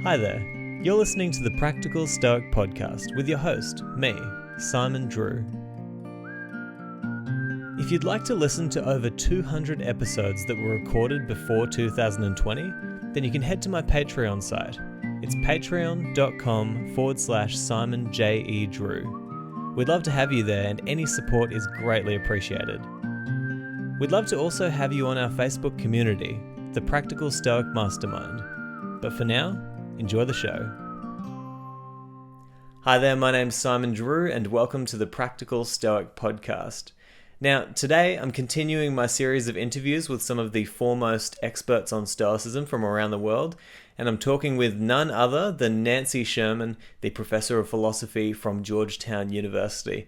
Hi there, you're listening to the Practical Stoic Podcast with your host, me, Simon Drew. If you'd like to listen to over 200 episodes that were recorded before 2020, then you can head to my Patreon site. It's patreon.com/Simon J.E. Drew. We'd love to have you there, and any support is greatly appreciated. We'd love to also have you on our Facebook community, the Practical Stoic Mastermind. But for now, enjoy the show. Hi there, my name's Simon Drew, and welcome to the Practical Stoic Podcast. Now, today I'm continuing my series of interviews with some of the foremost experts on Stoicism from around the world, and I'm talking with none other than Nancy Sherman, the Professor of Philosophy from Georgetown University.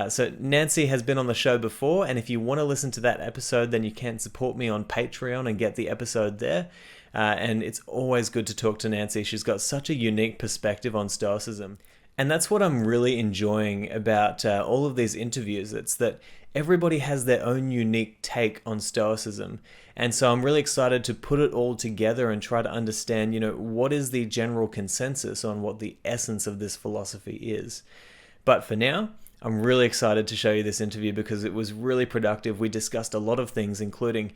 So Nancy has been on the show before, and if you want to listen to that episode, then you can support me on Patreon and get the episode there. And it's always good to talk to Nancy. She's got such a unique perspective on Stoicism. And that's what I'm really enjoying about all of these interviews. It's that everybody has their own unique take on Stoicism. And so I'm really excited to put it all together and try to understand, what is the general consensus on what the essence of this philosophy is. But for now, I'm really excited to show you this interview because it was really productive. We discussed a lot of things, including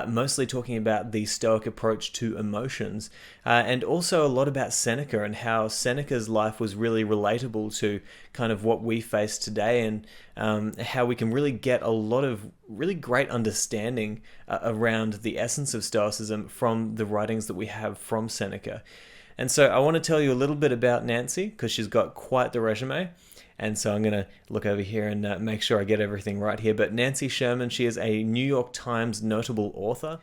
mostly talking about the Stoic approach to emotions, and also a lot about Seneca and how Seneca's life was really relatable to kind of what we face today, and how we can really get a lot of really great understanding around the essence of Stoicism from the writings that we have from Seneca. And so I want to tell you a little bit about Nancy because she's got quite the resume. And so I'm going to look over here and make sure I get everything right here. But Nancy Sherman, she is a New York Times notable author.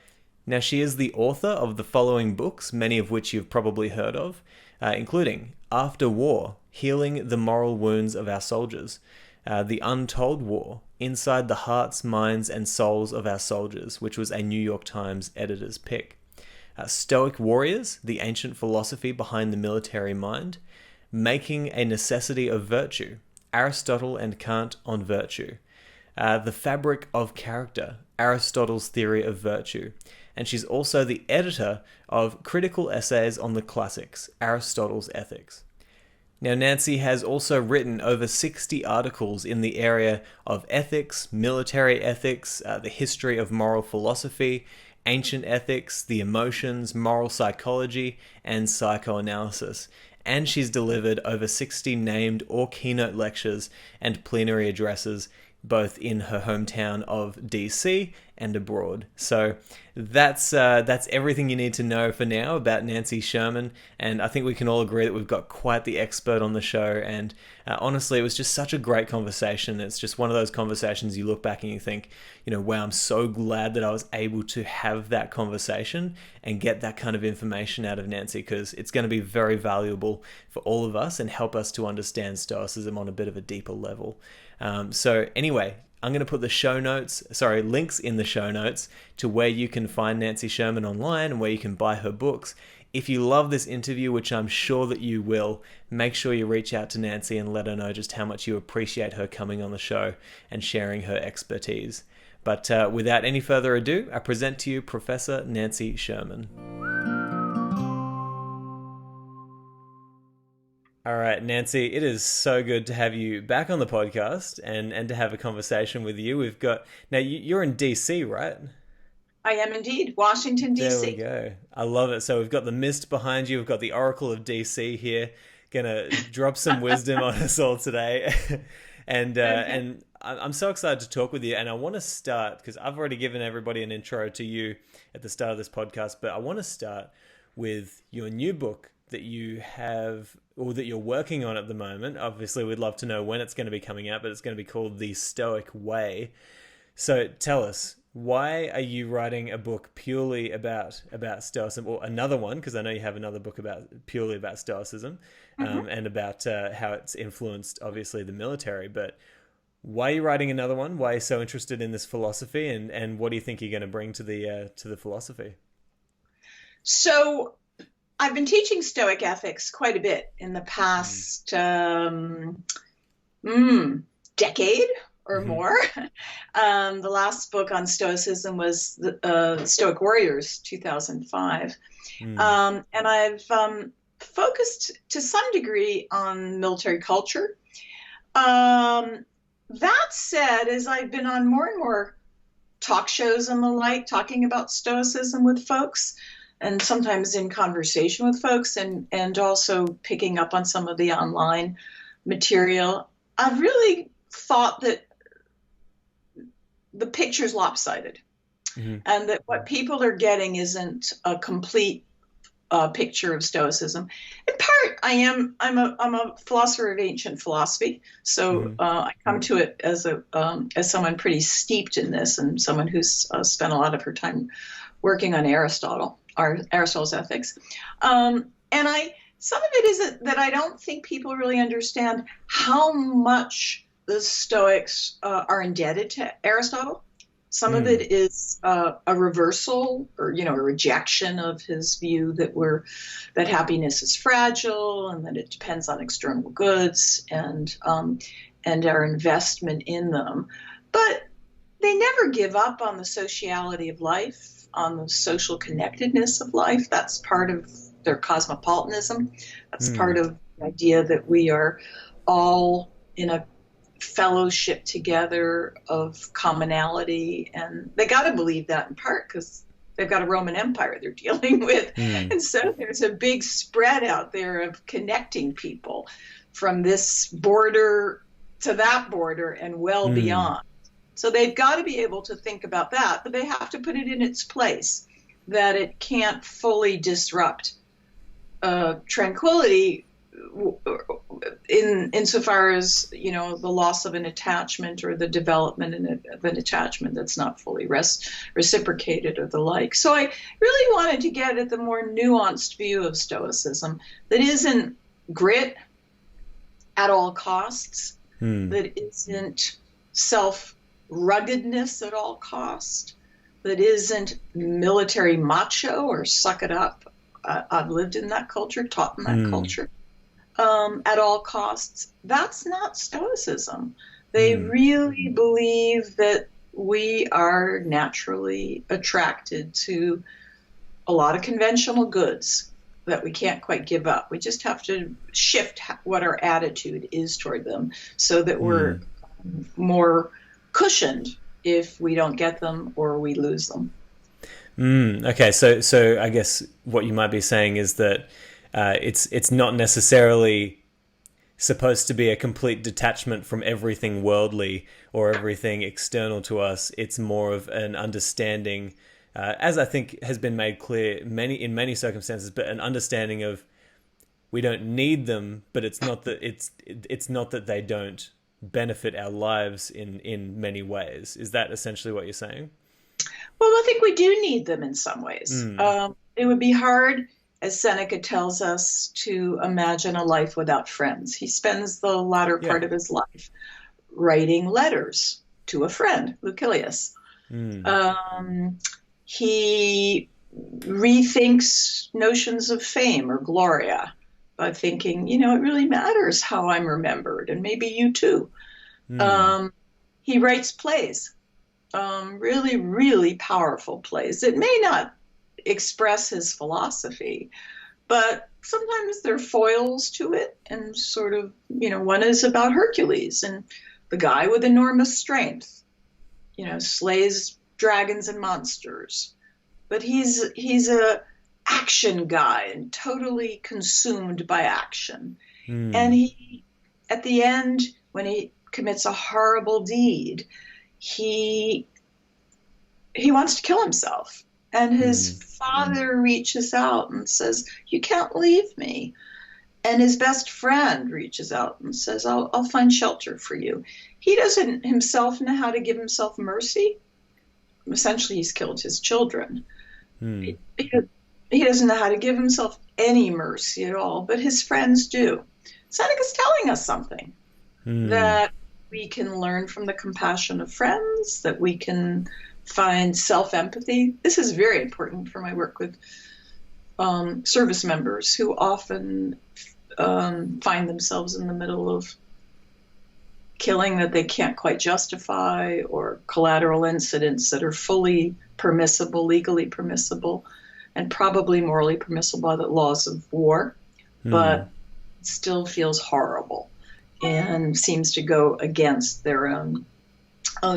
Now, she is the author of the following books, many of which you've probably heard of, including Afterwar, Healing the Moral Wounds of Our Soldiers, The Untold War, Inside the Hearts, Minds, and Souls of Our Soldiers, which was a New York Times editor's pick, Stoic Warriors, The Ancient Philosophy Behind the Military Mind, Making a Necessity of Virtue, Aristotle and Kant on Virtue, The Fabric of Character, Aristotle's Theory of Virtue, and she's also the editor of Critical Essays on the Classics, Aristotle's Ethics. Now, Nancy has also written over 60 articles in the area of ethics, military ethics, the history of moral philosophy, ancient ethics, the emotions, moral psychology, and psychoanalysis. And she's delivered over 60 named or keynote lectures and plenary addresses, both in her hometown of DC and abroad. So that's everything you need to know for now about Nancy Sherman, and I think we can all agree that we've got quite the expert on the show, and honestly, it was just such a great conversation. It's just one of those conversations you look back and you think, wow, I'm so glad that I was able to have that conversation and get that kind of information out of Nancy, because it's going to be very valuable for all of us and help us to understand Stoicism on a bit of a deeper level. So anyway, I'm going to put links in the show notes to where you can find Nancy Sherman online and where you can buy her books. If you love this interview, which I'm sure that you will, make sure you reach out to Nancy and let her know just how much you appreciate her coming on the show and sharing her expertise. But without any further ado, I present to you Professor Nancy Sherman. All right, Nancy, it is so good to have you back on the podcast and to have a conversation with you. Now you're in DC, right? I am indeed, Washington, DC. There we go. I love it. So we've got the mist behind you. We've got the Oracle of DC here, gonna drop some wisdom on us all today. And I'm so excited to talk with you. And I want to start, because I've already given everybody an intro to you at the start of this podcast, but I want to start with your new book that you have, or that you're working on at the moment. Obviously, we'd love to know when it's going to be coming out, but it's going to be called The Stoic Way. So tell us, why are you writing a book purely about Stoicism, or another one, because I know you have another book purely about Stoicism, and about how it's influenced, obviously, the military. But why are you writing another one? Why are you so interested in this philosophy, and what do you think you're going to bring to the philosophy? So I've been teaching Stoic ethics quite a bit in the past decade or Mm-hmm. more. The last book on Stoicism was the Stoic Warriors, 2005. Mm. And I've focused to some degree on military culture. That said, as I've been on more and more talk shows and the like, talking about Stoicism with folks, and sometimes in conversation with folks, and also picking up on some of the online material, I've really thought that the picture's lopsided, Mm-hmm. and that what people are getting isn't a complete picture of Stoicism. In part, I'm a philosopher of ancient philosophy, so Mm-hmm. I come to it as someone pretty steeped in this, and someone who's spent a lot of her time working on Aristotle's ethics. Some of it is that I don't think people really understand how much the Stoics are indebted to Aristotle. Some of it is a reversal, or a rejection of his view that happiness is fragile and that it depends on external goods and our investment in them. But they never give up on the sociality of life, on the social connectedness of life. That's part of their cosmopolitanism. That's part of the idea that we are all in a fellowship together of commonality, and they got to believe that in part because they've got a Roman Empire they're dealing with, and so there's a big spread out there of connecting people from this border to that border and well beyond. So they've got to be able to think about that, but they have to put it in its place, that it can't fully disrupt tranquility insofar as the loss of an attachment or the development of an attachment that's not fully reciprocated or the like. So I really wanted to get at the more nuanced view of Stoicism that isn't grit at all costs, that isn't self-ruggedness at all cost, that isn't military macho or suck it up. I've lived in that culture, taught in that culture. At all costs. That's not Stoicism. They really believe that we are naturally attracted to a lot of conventional goods that we can't quite give up. We just have to shift what our attitude is toward them so that we're more cushioned if we don't get them or we lose them. Okay, so I guess what you might be saying is that it's not necessarily supposed to be a complete detachment from everything worldly or everything external to us. It's more of an understanding, as I think has been made clear in many circumstances, but an understanding of we don't need them, but it's not that they don't benefit our lives in many ways. Is that essentially what you're saying? Well, I think we do need them in some ways. It would be hard, as Seneca tells us, to imagine a life without friends. He spends the latter part of his life writing letters to a friend, Lucilius. He rethinks notions of fame or gloria by thinking, it really matters how I'm remembered, and maybe you too. He writes plays, really, really powerful plays. It may not express his philosophy, but sometimes they're foils to it, and sort of, one is about Hercules and the guy with enormous strength, slays dragons and monsters, but he's a action guy and totally consumed by action. And he, at the end, when he commits a horrible deed, he wants to kill himself. And his father reaches out and says, "You can't leave me." And his best friend reaches out and says, I'll find shelter for you. He doesn't himself know how to give himself mercy. Essentially, he's killed his children. He doesn't know how to give himself any mercy at all, but his friends do. Seneca's telling us something, that we can learn from the compassion of friends, that we can find self-empathy. This is very important for my work with service members who often find themselves in the middle of killing that they can't quite justify, or collateral incidents that are fully permissible, legally permissible, and probably morally permissible by the laws of war, but still feels horrible and seems to go against their own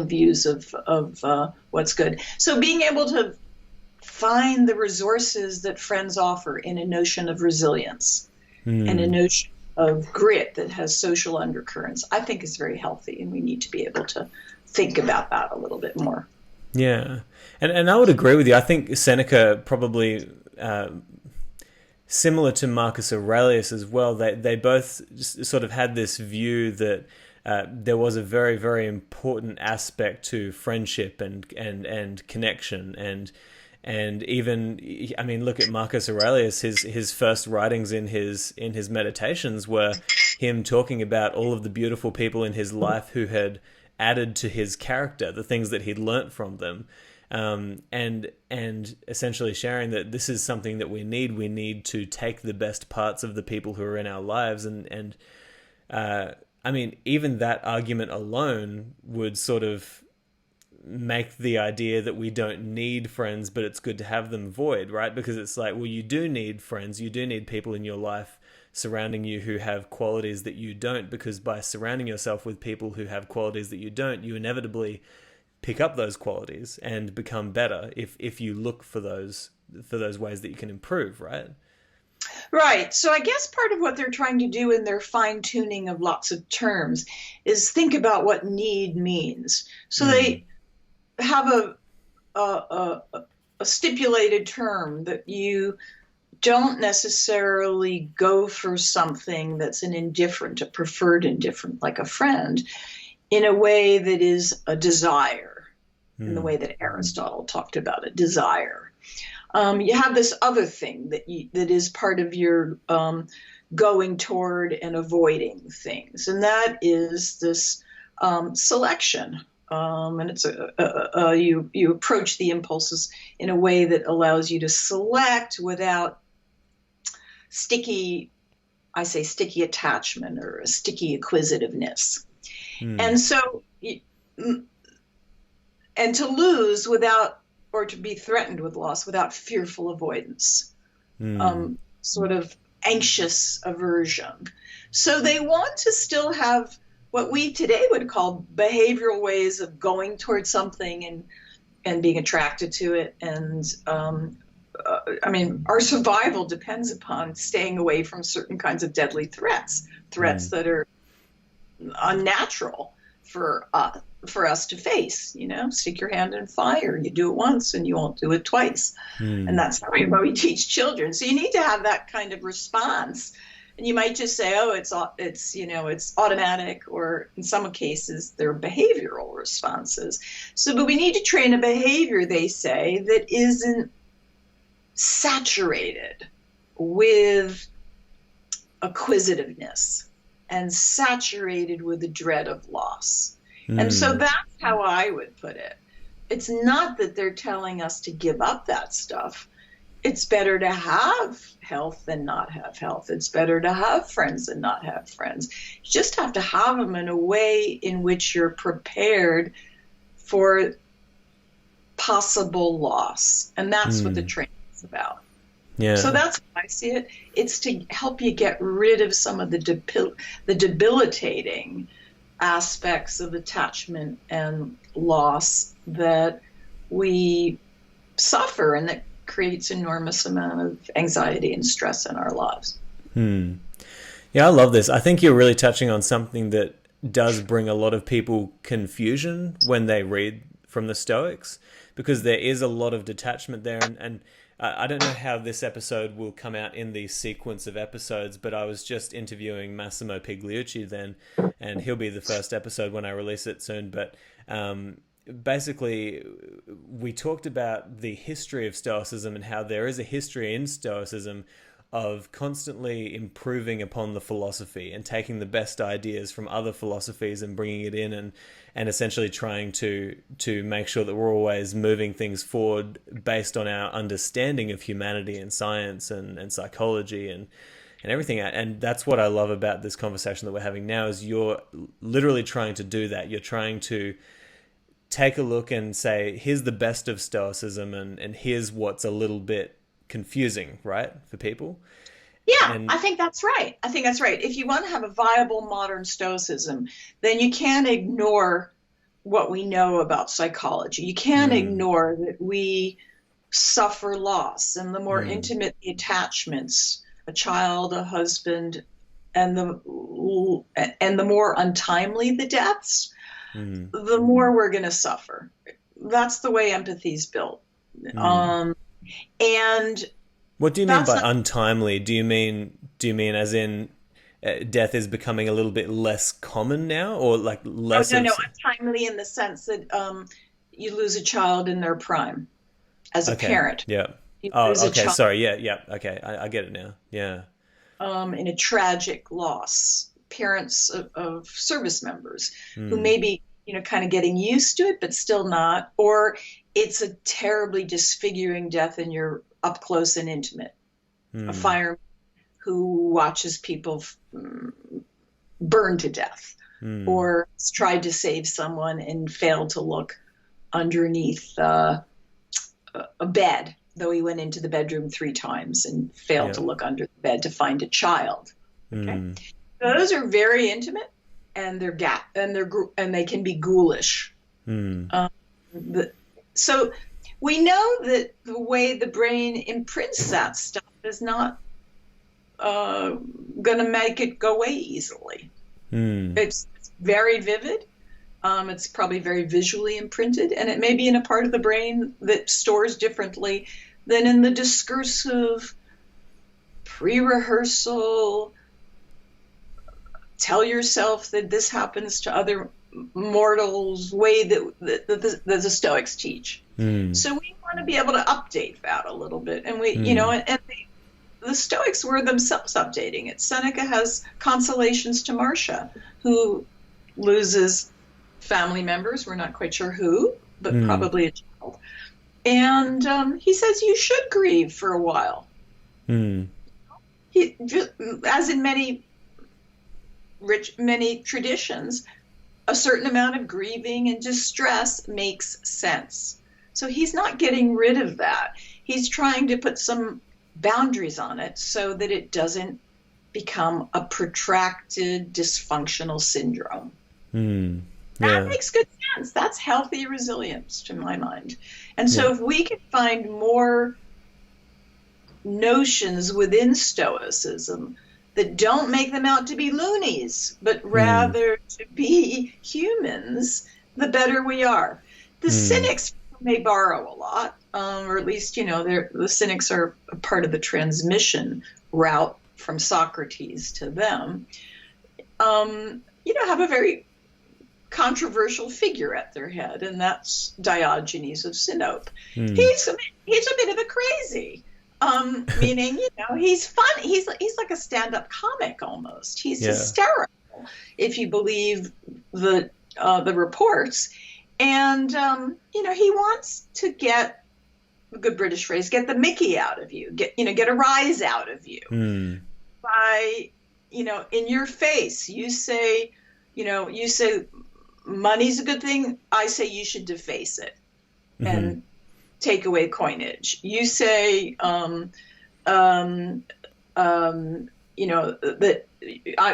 views of what's good. So being able to find the resources that friends offer in a notion of resilience and a notion of grit that has social undercurrents, I think is very healthy, and we need to be able to think about that a little bit more. Yeah. And I would agree with you. I think Seneca probably, similar to Marcus Aurelius as well, they both sort of had this view that there was a very, very important aspect to friendship and connection, and even, I mean, look at Marcus Aurelius. His first writings in his meditations were him talking about all of the beautiful people in his life who had added to his character, the things that he'd learnt from them, and essentially sharing that this is something that we need. We need to take the best parts of the people who are in our lives, and I mean, even that argument alone would sort of make the idea that we don't need friends, but it's good to have them void, right? Because it's like, well, you do need friends, you do need people in your life surrounding you who have qualities that you don't, because by surrounding yourself with people who have qualities that you don't, you inevitably pick up those qualities and become better if you look for those ways that you can improve, right? Right. So I guess part of what they're trying to do in their fine-tuning of lots of terms is think about what need means. So they have a stipulated term that you don't necessarily go for something that's an indifferent, a preferred indifferent, like a friend, in a way that is a desire, in the way that Aristotle talked about it, desire. You have this other thing that is part of your going toward and avoiding things, and that is this selection. And it's you approach the impulses in a way that allows you to select without sticky attachment or a sticky acquisitiveness. And so, and to lose without, or to be threatened with loss without fearful avoidance, sort of anxious aversion. So they want to still have what we today would call behavioral ways of going towards something and being attracted to it. And I mean, our survival depends upon staying away from certain kinds of deadly threats that are unnatural for us to face. You know, stick your hand in fire. You do it once and you won't do it twice. And that's how we teach children. So you need to have that kind of response. And you might just say, oh, it's automatic, or in some cases they're behavioral responses. So, but we need to train a behavior, they say, that isn't saturated with acquisitiveness and saturated with the dread of loss. And so that's how I would put it. It's not that they're telling us to give up that stuff. It's better to have health than not have health. It's better to have friends than not have friends. You just have to have them in a way in which you're prepared for possible loss. And that's what the training is about. Yeah. So that's how I see it. It's to help you get rid of some of the debilitating aspects of attachment and loss that we suffer, and that creates enormous amount of anxiety and stress in our lives. Yeah, I love this. I think you're really touching on something that does bring a lot of people confusion when they read from the Stoics, because there is a lot of detachment there. And I don't know how this episode will come out in the sequence of episodes, but I was just interviewing Massimo Pigliucci then, and he'll be the first episode when I release it soon. But basically, we talked about the history of Stoicism and how there is a history in Stoicism of constantly improving upon the philosophy and taking the best ideas from other philosophies and bringing it in, and essentially trying to make sure that we're always moving things forward based on our understanding of humanity and science and psychology and everything. And that's what I love about this conversation that we're having now, is you're literally trying to do that. You're trying to take a look and say, here's the best of Stoicism, and here's what's a little bit confusing, right, for people. Yeah, I think that's right. If you want to have a viable modern Stoicism, then you can't ignore what we know about psychology. You can't ignore that we suffer loss, and the more intimate the attachments, a child, a husband, and the more untimely the deaths, the more we're going to suffer. That's the way empathy's built. And what do you mean by untimely? Do you mean as in death is becoming a little bit less common now, or like less? No, untimely in the sense that you lose a child in their prime as a parent. Yeah. Okay. Sorry. Yeah. Okay. I get it now. Yeah. In a tragic loss, parents of service members who may be, kind of getting used to it, but still not, or it's a terribly disfiguring death and you're up close and intimate. A fireman who watches people burn to death, or has tried to save someone and failed to look underneath a bed, though he went into the bedroom 3 times and failed to look under the bed to find a child. Okay, those are very intimate, and and they can be ghoulish. So we know that the way the brain imprints that stuff is not going to make it go away easily. It's very vivid. It's probably very visually imprinted, and it may be in a part of the brain that stores differently than in the discursive, pre-rehearsal, tell yourself that this happens to other mortals way that the Stoics teach. So we want to be able to update that a little bit, and the Stoics were themselves updating it. Seneca has consolations to Marcia, who loses family members. We're not quite sure who, but probably a child. And he says you should grieve for a while. As in many traditions, a certain amount of grieving and distress makes sense. So he's not getting rid of that. He's trying to put some boundaries on it so that it doesn't become a protracted dysfunctional syndrome. That makes good sense. That's healthy resilience to my mind. And so if we can find more notions within Stoicism that don't make them out to be loonies, but rather to be humans, the better we are. The cynics may borrow a lot, or at least, the cynics are a part of the transmission route from Socrates to them, have a very controversial figure at their head, and that's Diogenes of Sinope. He's a bit of a crazy, meaning, he's fun. He's like a stand-up comic almost. He's hysterical, if you believe the reports. And, he wants to get, a good British phrase, get the Mickey out of you, get a rise out of you by, in your face. You say money's a good thing. I say you should deface it and take away coinage. You say, that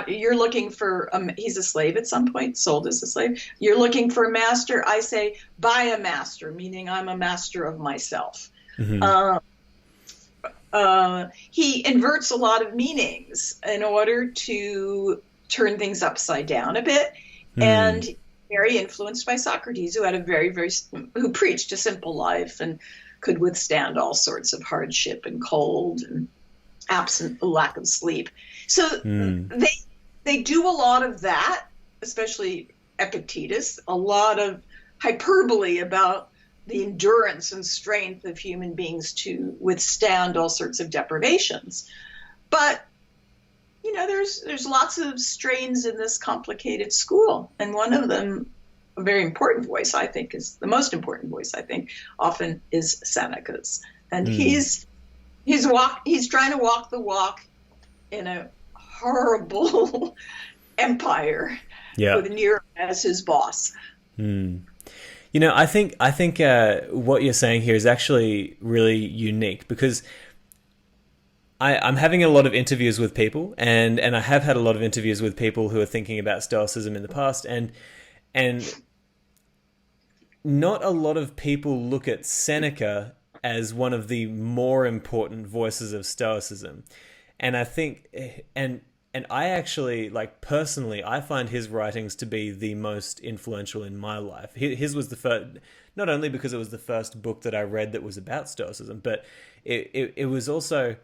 you're looking for he's a slave at some point, sold as a slave. You're looking for a master. I say buy a master, meaning I'm a master of myself. He inverts a lot of meanings in order to turn things upside down a bit, and very influenced by Socrates, who had who preached a simple life and could withstand all sorts of hardship and cold and lack of sleep. So they do a lot of that, especially Epictetus, a lot of hyperbole about the endurance and strength of human beings to withstand all sorts of deprivations. But there's lots of strains in this complicated school, and one of them, a very important voice, I think, is the most important voice, I think, often is Seneca's, and he's trying to walk the walk in a horrible empire Yeah. with Nero as his boss. Hmm. You know, I think what you're saying here is actually really unique because I'm having a lot of interviews with people, and I have had a lot of interviews with people who are thinking about Stoicism in the past, and not a lot of people look at Seneca as one of the more important voices of Stoicism. And I think, and I actually, like, personally, I find his writings to be the most influential in my life. His was the first, not only because it was the first book that I read that was about Stoicism, but it was also,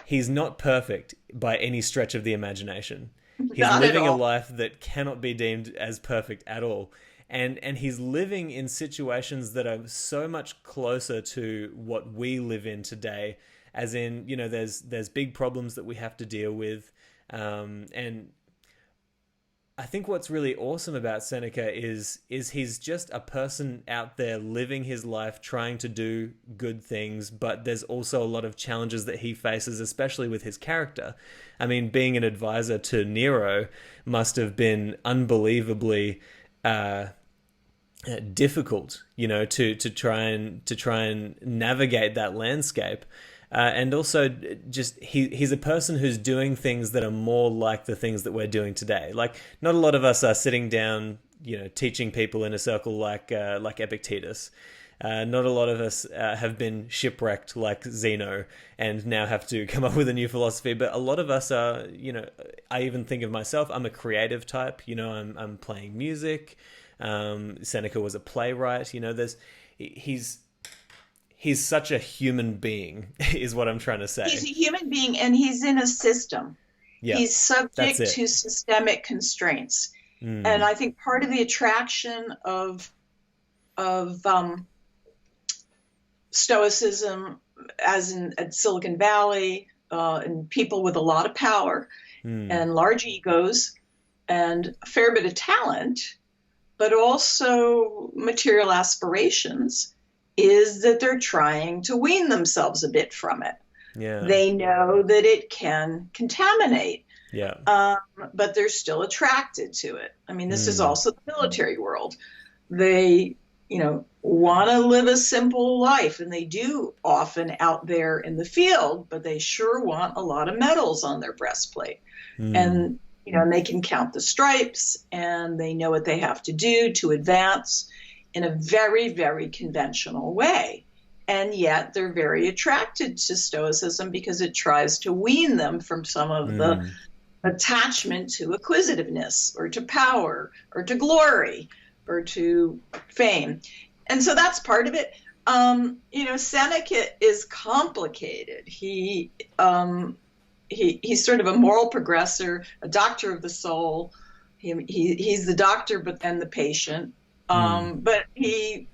he's not perfect by any stretch of the imagination. He's Not at living a all. life that cannot be deemed as perfect at all. And he's living in situations that are so much closer to what we live in today, as in, you know, there's big problems that we have to deal with. And I think what's really awesome about Seneca is he's just a person out there living his life, trying to do good things, but there's also a lot of challenges that he faces, especially with his character. I mean, being an advisor to Nero must have been unbelievably difficult, you know, to try and navigate that landscape. And also, just he's a person who's doing things that are more like the things that we're doing today. Like, not a lot of us are sitting down, you know, teaching people in a circle like Epictetus. Not a lot of us have been shipwrecked like Zeno and now have to come up with a new philosophy. But a lot of us are, you know, I even think of myself, I'm a creative type. You know, I'm playing music. Seneca was a playwright. You know, he's such a human being, is what I'm trying to say. He's a human being and he's in a system. Yeah, He's that's subject it. to systemic constraints. And Mm, I think part of the attraction of Stoicism, as in at Silicon Valley, and people with a lot of power mm, and large egos and a fair bit of talent, but also material aspirations, is that they're trying to wean themselves a bit from it. yeah, They know that it can contaminate, yeah, um, but they're still attracted to it. I mean, this is mm, also the military world. They, want to live a simple life, and they do often out there in the field, but they sure want a lot of medals on their breastplate. mm, And, and they can count the stripes, and they know what they have to do to advance in a very, very conventional way. And yet they're very attracted to Stoicism because it tries to wean them from some of the mm, attachment to acquisitiveness or to power or to glory or to fame. And so that's part of it. Seneca is complicated. He's sort of a moral progressor, a doctor of the soul. He's the doctor, but then the patient. mm, But he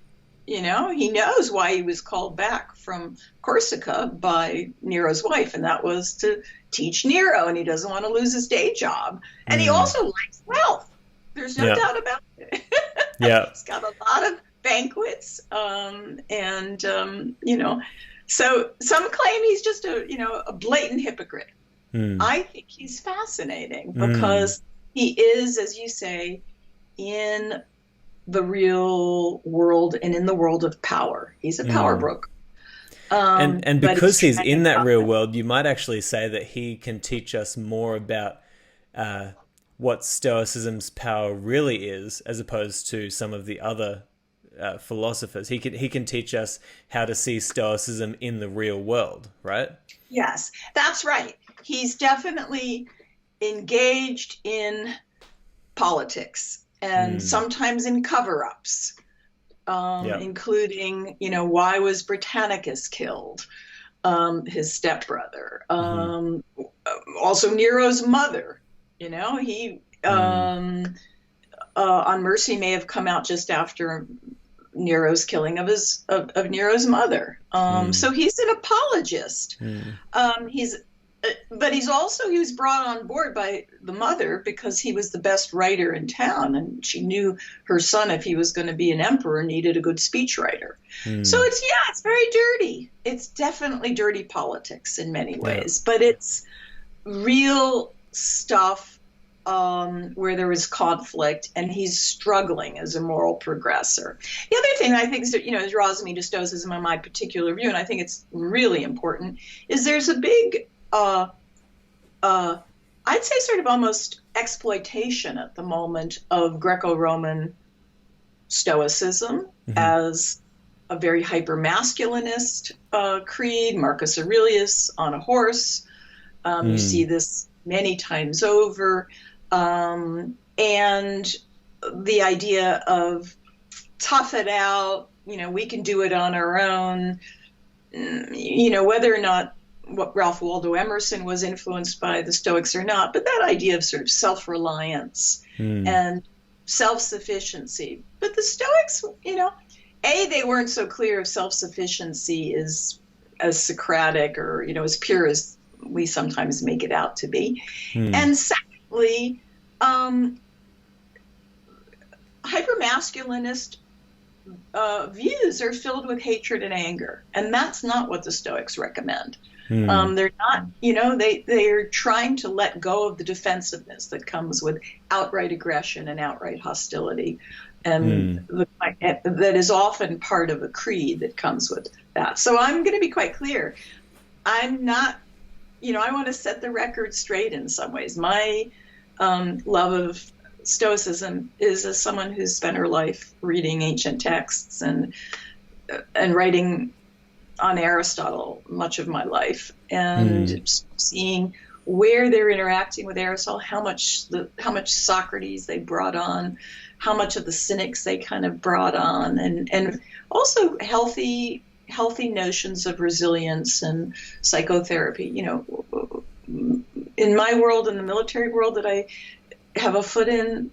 knows why he was called back from Corsica by Nero's wife, and that was to teach Nero, and he doesn't want to lose his day job. And he mm, also likes wealth. There's no yeah, doubt about it. yeah, He's got a lot of banquets, so some claim he's just a blatant hypocrite. mm, I think he's fascinating mm, because he is, as you say, in the real world and in the world of power. He's a power mm. broker. And But he's because he's trying in that real to world, you might actually say that he can teach us more about uh, what Stoicism's power really is, as opposed to some of the other philosophers. He can teach us how to see Stoicism in the real world, right? Yes, that's right. He's definitely engaged in politics and Mm, sometimes in cover-ups, yeah. including, why was Britannicus killed? His stepbrother. Hmm. Also Nero's mother. He Mm, on Mercy may have come out just after Nero's killing of Nero's mother. mm, So he's an apologist. mm, He's But he was brought on board by the mother because he was the best writer in town, and she knew her son, if he was going to be an emperor, needed a good speechwriter. So it's very dirty. It's definitely dirty politics in many ways, but it's real stuff where there is conflict, and he's struggling as a moral progressor. The other thing I think is that, draws me to Stoicism in my particular view, and I think it's really important, is there's a big I'd say sort of almost exploitation at the moment of Greco-Roman Stoicism as a very hyper-masculinist creed. Marcus Aurelius on a horse. You see this many times over. And the idea of tough it out, we can do it on our own, whether or not what Ralph Waldo Emerson was influenced by the Stoics or not, but that idea of sort of self-reliance and self-sufficiency. But the Stoics, they weren't so clear if self-sufficiency is as Socratic or, as pure as we sometimes make it out to be. And secondly, hypermasculinist views are filled with hatred and anger, and that's not what the Stoics recommend. They're not, they're trying to let go of the defensiveness that comes with outright aggression and outright hostility, and that is often part of a creed that comes with that. So I'm going to be quite clear. I'm not, I want to set the record straight in some ways. My love of Stoicism is as someone who's spent her life reading ancient texts and writing on Aristotle much of my life, and seeing where they're interacting with Aristotle, how much Socrates they brought on, how much of the Cynics they kind of brought on, and also healthy notions of resilience and psychotherapy. In my world, in the military world that I have a foot in,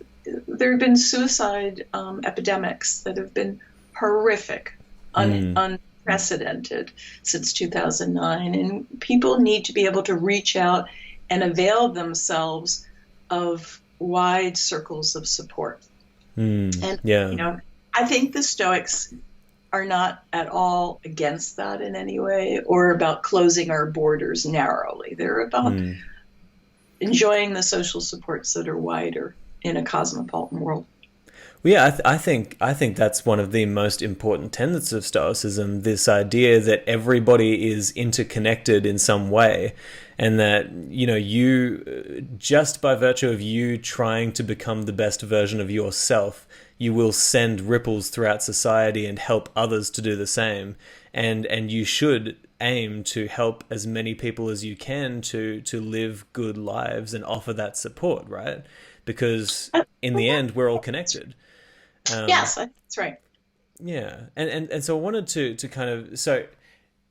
there have been suicide epidemics that have been horrific, unprecedented since 2009, and people need to be able to reach out and avail themselves of wide circles of support. I think the Stoics are not at all against that in any way, or about closing our borders narrowly. They're about enjoying the social supports that are wider in a cosmopolitan world. Well, yeah, I think that's one of the most important tenets of Stoicism, this idea that everybody is interconnected in some way, and that, you, just by virtue of you trying to become the best version of yourself, you will send ripples throughout society and help others to do the same. And you should aim to help as many people as you can to live good lives and offer that support, right? Because in the end, we're all connected. Yes, that's right. Yeah. And so I wanted to kind of, so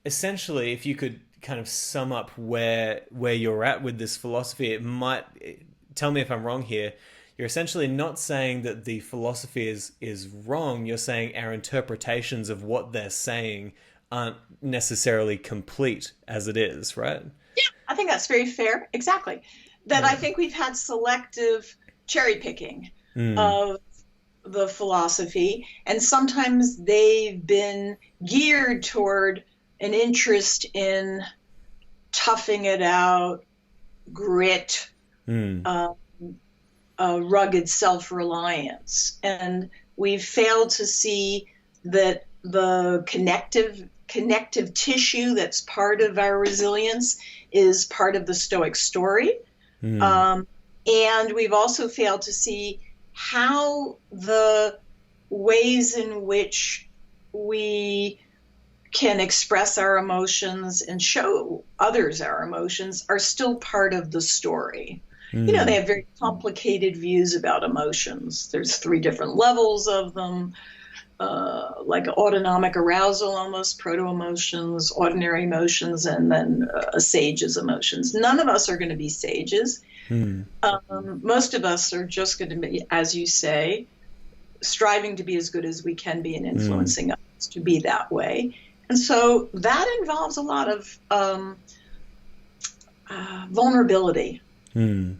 essentially, if you could kind of sum up where you're at with this philosophy, it might, tell me if I'm wrong here, you're essentially not saying that the philosophy is wrong. You're saying our interpretations of what they're saying aren't necessarily complete as it is, right? Yeah, I think that's very fair. Exactly. That I think we've had selective cherry picking of the philosophy, and sometimes they've been geared toward an interest in toughing it out, grit, rugged self-reliance. And we've failed to see that the connective tissue that's part of our resilience is part of the Stoic story. And we've also failed to see how the ways in which we can express our emotions and show others our emotions are still part of the story. They have very complicated views about emotions. There's 3 different levels of them, like autonomic arousal, almost proto-emotions, ordinary emotions, and then a sage's emotions. None of us are going to be sages. Most of us are just going to be, as you say, striving to be as good as we can be and influencing others to be that way. And so that involves a lot of vulnerability. Hmm.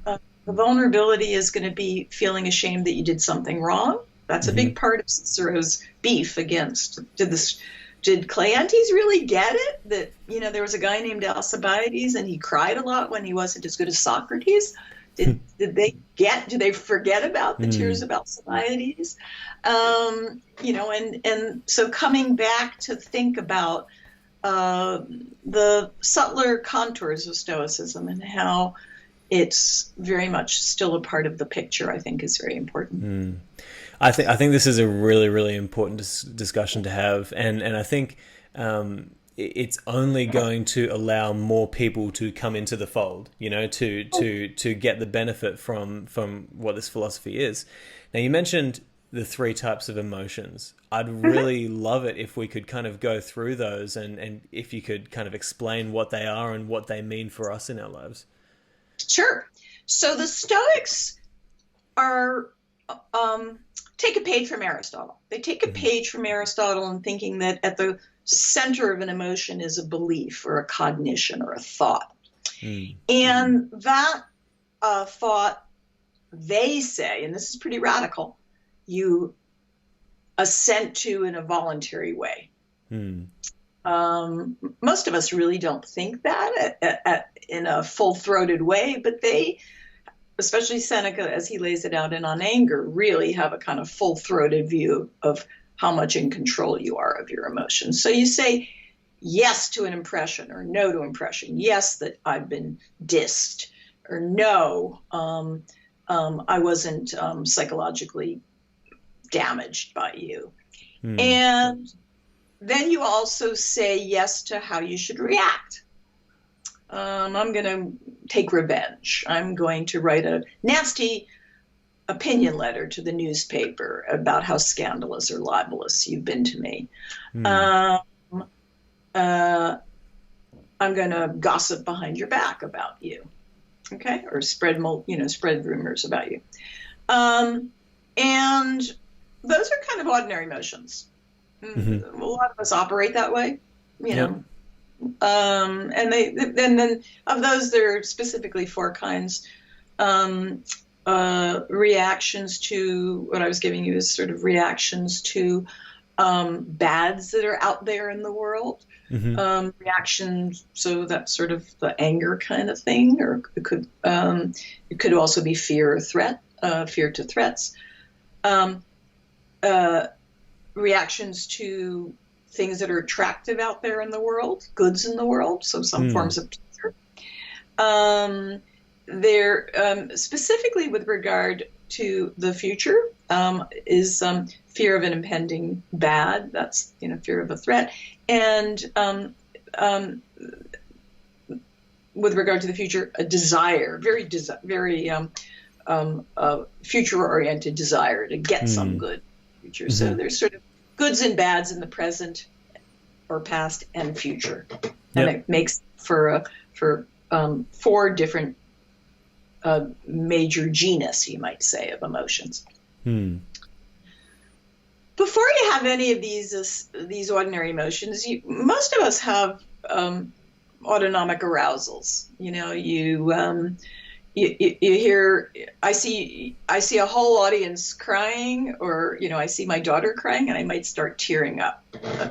The vulnerability is going to be feeling ashamed that you did something wrong. That's a big part of Cicero's beef against. Did Cleanthes really get it that, there was a guy named Alcibiades and he cried a lot when he wasn't as good as Socrates? Did they forget about the tears of Alcibiades? And so coming back to think about the subtler contours of Stoicism and how it's very much still a part of the picture, I think is very important. I think this is a really, really important discussion to have, and I think it's only going to allow more people to come into the fold, to get the benefit from what this philosophy is. Now, you mentioned the 3 types of emotions. I'd really love it if we could kind of go through those and if you could kind of explain what they are and what they mean for us in our lives. Sure. So the Stoics are take a page from Aristotle. They take a page from Aristotle in thinking that at the center of an emotion is a belief or a cognition or a thought. And that thought, they say, and this is pretty radical, you assent to in a voluntary way. Most of us really don't think that in a full-throated way, but they, especially Seneca, as he lays it out in On Anger, really have a kind of full-throated view of how much in control you are of your emotions. So you say yes to an impression or no to impression. Yes, that I've been dissed, or no, I wasn't psychologically damaged by you. And then you also say yes to how you should react. I'm going to take revenge. I'm going to write a nasty opinion letter to the newspaper about how scandalous or libelous you've been to me. I'm going to gossip behind your back about you, okay, or spread rumors about you. And those are kind of ordinary emotions. A lot of us operate that way, know. And then of those, there are specifically 4 kinds. Reactions to what I was giving you is sort of reactions to bads that are out there in the world. Reactions, so that's sort of the anger kind of thing, or it could also be fear or threat, fear to threats. Reactions to things that are attractive out there in the world, goods in the world, so some forms of pleasure. There, specifically with regard to the future, is fear of an impending bad. That's fear of a threat, and with regard to the future, a desire, very future-oriented desire to get some good future. So there's sort of goods and bads in the present or past and future, and it makes for 4 different major genus, you might say, of emotions. Before you have any of these ordinary emotions, most of us have autonomic arousals. You hear, I see a whole audience crying, or I see my daughter crying, and I might start tearing up.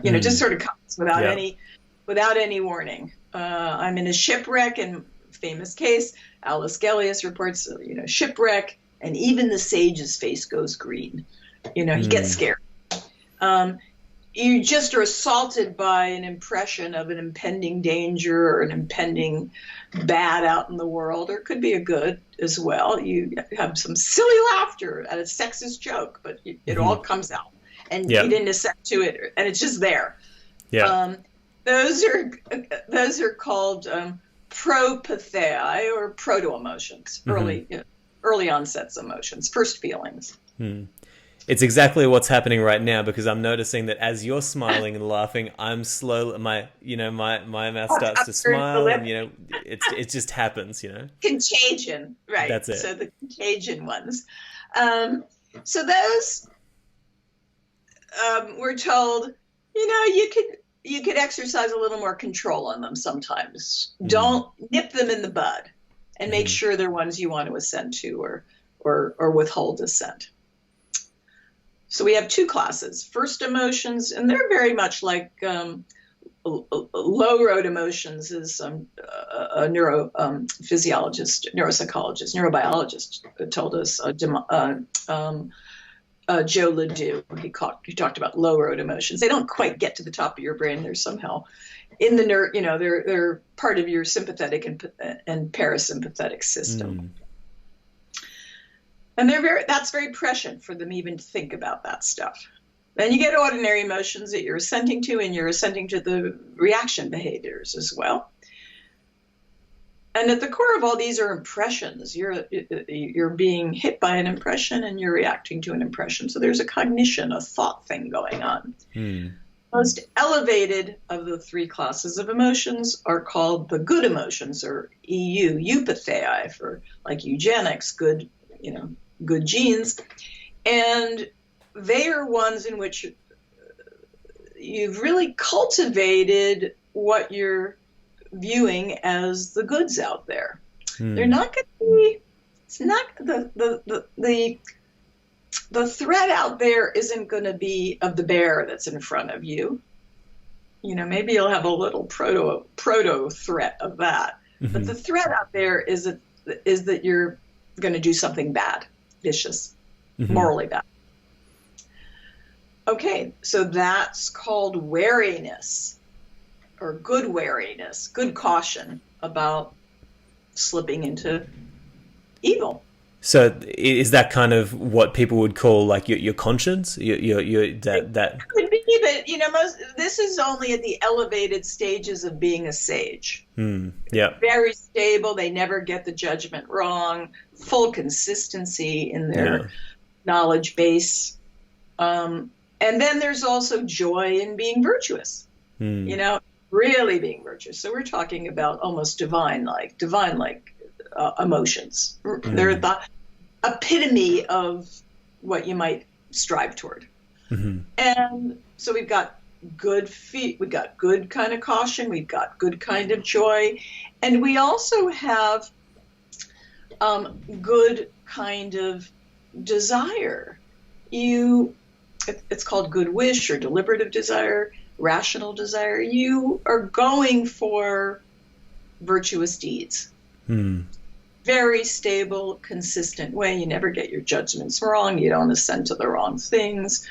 Just sort of comes without any warning. I'm in a shipwreck, and famous case, Alice Gellius reports, shipwreck, and even the sage's face goes green. He gets scared. You just are assaulted by an impression of an impending danger or an impending bad out in the world, or it could be a good as well. You have some silly laughter at a sexist joke, but it all comes out, and you didn't assent to it, and it's just there. Those are called propathei, or proto-emotions, early onsets emotions, first feelings. It's exactly what's happening right now, because I'm noticing that as you're smiling and laughing, I'm slowly, my mouth starts to smile, and it just happens, Contagion, right? That's it. So the contagion ones. So those, we're told, you you could exercise a little more control on them sometimes. Don't nip them in the bud, and make sure they're ones you want to assent to or withhold assent. So we have two classes. First, emotions, and they're very much like low road emotions, is a neurophysiologist, neuropsychologist, neurobiologist told us. Joe Ledoux, he talked about low road emotions. They don't quite get to the top of your brain. They're somehow in the they're part of your sympathetic and parasympathetic system. And that's very prescient for them even to think about that stuff. Then you get ordinary emotions that you're assenting to, and you're assenting to the reaction behaviors as well. And at the core of all these are impressions. You're being hit by an impression, and you're reacting to an impression. So there's a cognition, a thought thing going on. Most elevated of the three classes of emotions are called the good emotions, or eupathei, for like eugenics, good genes. And they are ones in which you've really cultivated what you're viewing as the goods out there. They're not going to be, it's not the threat out there isn't going to be of the bear that's in front of you. Maybe you'll have a little proto threat of that. But the threat out there is that you're going to do something bad, vicious, morally bad. Okay, so that's called wariness, or good wariness, good caution about slipping into evil. So is that kind of what people would call like your conscience? That could be, but this is only at the elevated stages of being a sage. Yeah, very stable. They never get the judgment wrong. Full consistency in their knowledge base. And then there's also joy in being virtuous. Really being virtuous. So we're talking about almost divine-like emotions. They're the epitome of what you might strive toward. And so we've got we've got good kind of caution, we've got good kind of joy, and we also have good kind of desire. It's called good wish or deliberative desire, rational desire. You are going for virtuous deeds. Very stable, consistent way. You never get your judgments wrong. You don't assent to the wrong things,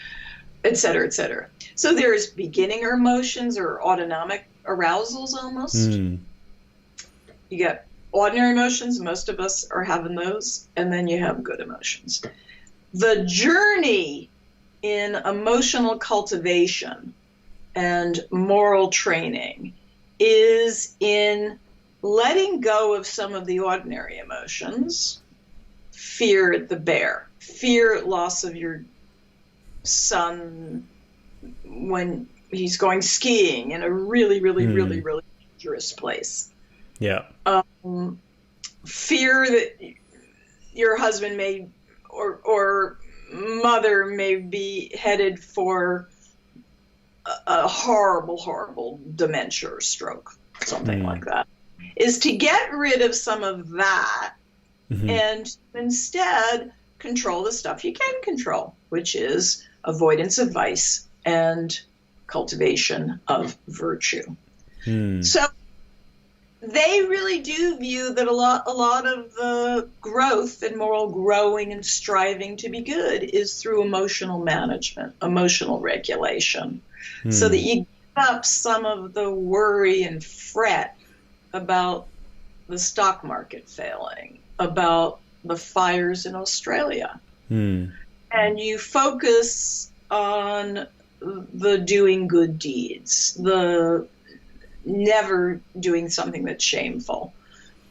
et cetera, et cetera. So there's beginning emotions or autonomic arousals almost. You get ordinary emotions. Most of us are having those. And then you have good emotions. The journey in emotional cultivation and moral training is in letting go of some of the ordinary emotions. Fear at the bear, fear loss of your son when he's going skiing in a really, really, really, really dangerous place. Yeah. Fear that your husband may or mother may be headed for a horrible, horrible dementia or stroke, something like that, is to get rid of some of that and instead control the stuff you can control, which is avoidance of vice and cultivation of virtue. So they really do view that a lot of the growth and moral growing and striving to be good is through emotional management, emotional regulation, so that you give up some of the worry and fret about the stock market failing, about the fires in Australia. And you focus on the doing good deeds, the never doing something that's shameful,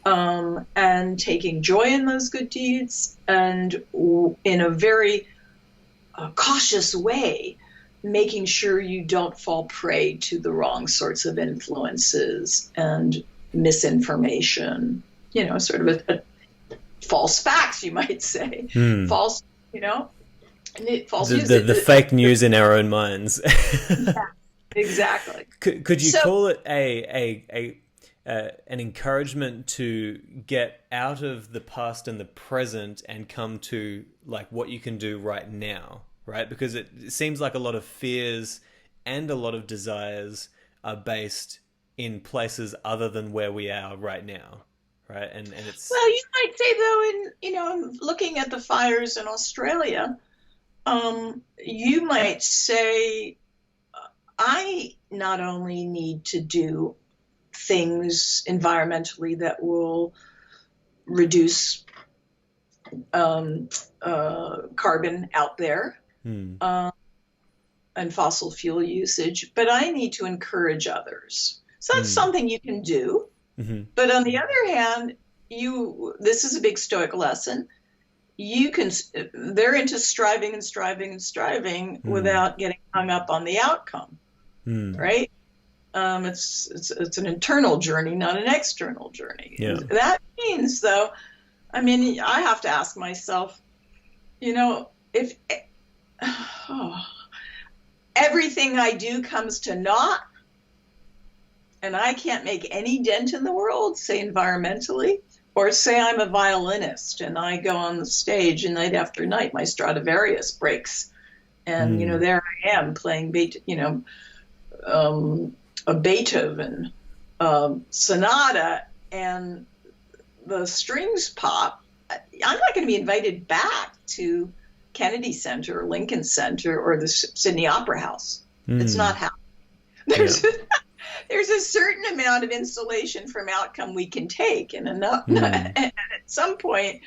and taking joy in those good deeds, and in a very cautious way, making sure you don't fall prey to the wrong sorts of influences and misinformation, sort of a false facts, you might say. False, false news. The fake news in our own minds. Exactly. Could you call it an encouragement to get out of the past and the present and come to like what you can do right now, right? Because it seems like a lot of fears and a lot of desires are based in places other than where we are right now, right? And it's Well, you might say though, in looking at the fires in Australia, you might say, I not only need to do things environmentally that will reduce carbon out there and fossil fuel usage, but I need to encourage others. So that's something you can do. Mm-hmm. But on the other hand, this is a big Stoic lesson. They're into striving and striving and striving without getting hung up on the outcome, right? It's an internal journey, not an external journey. Yeah. That means, though, I have to ask myself, if everything I do comes to naught and I can't make any dent in the world, say environmentally, or say I'm a violinist and I go on the stage and night after night my Stradivarius breaks and, there I am playing a Beethoven sonata and the strings pop, I'm not going to be invited back to Kennedy Center or Lincoln Center or the Sydney Opera House. It's not happening. There's a certain amount of insulation from outcome we can take, and enough and at some point